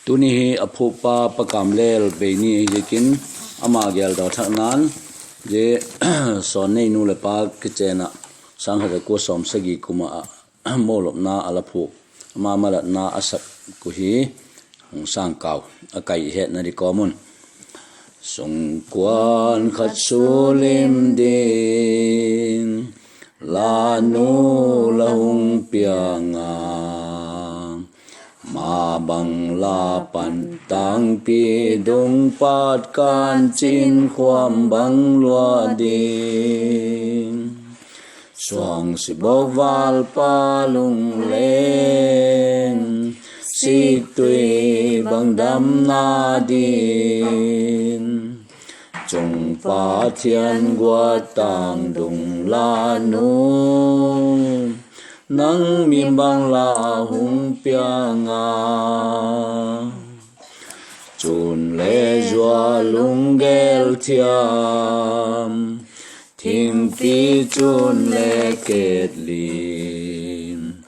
tuni hi aphu pa Kamlel beini hikin ama gel do thaknan je son nei nu le pa kichen sang ha ko som sagi kuma molop na alaphu ama mala na asak ku hi sang kaw akai he na ri komun sung kwan khat sulim din la nu la hung pianga ma bang la pan tang pi dung pat kan chin khwam bang lua din Soang si boval palung len si tui bang dam na din chung pa thian gua tang dung la nu nang mim bang la hung pianga chun le jua lung gel thiam Thing pi chun le kết lin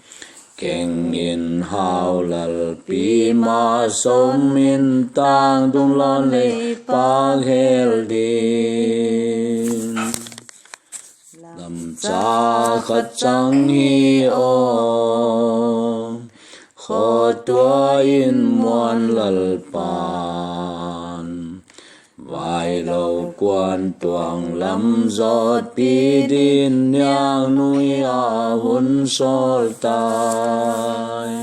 Keng in hao lal pi ma som in tang dung lon le pa hel din Lam cha khat chang hi o Kho tua in muan lal pan Vai lâu quan tuang lam giọt pi din nhang nuôi a hun sol tai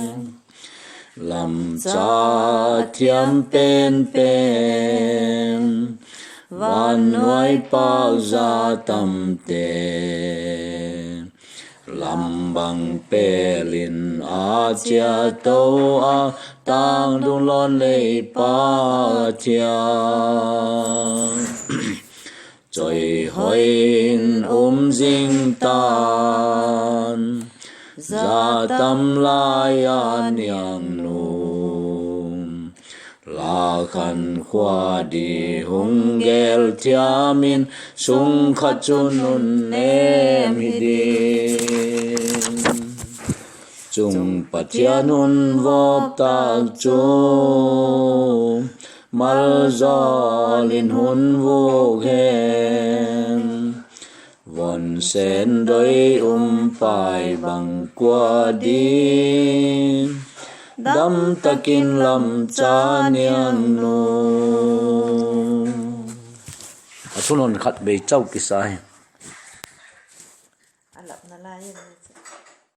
Lam cha thiam pen pen Van nuôi pa ra tâm te Lam bang pe lin a chia tâu a tang dung lon lê pa chia Choi hoin ding tan Za tâm la ya niang num La khan khwa di hung gel tia min Sung khat chun nun em hi din Chung pathianun vop tak chu Mal zolin hun vô hen Von sen đôi pai bằng qua đi Đam takin lam cha niang nu Asunon khat be chau kisai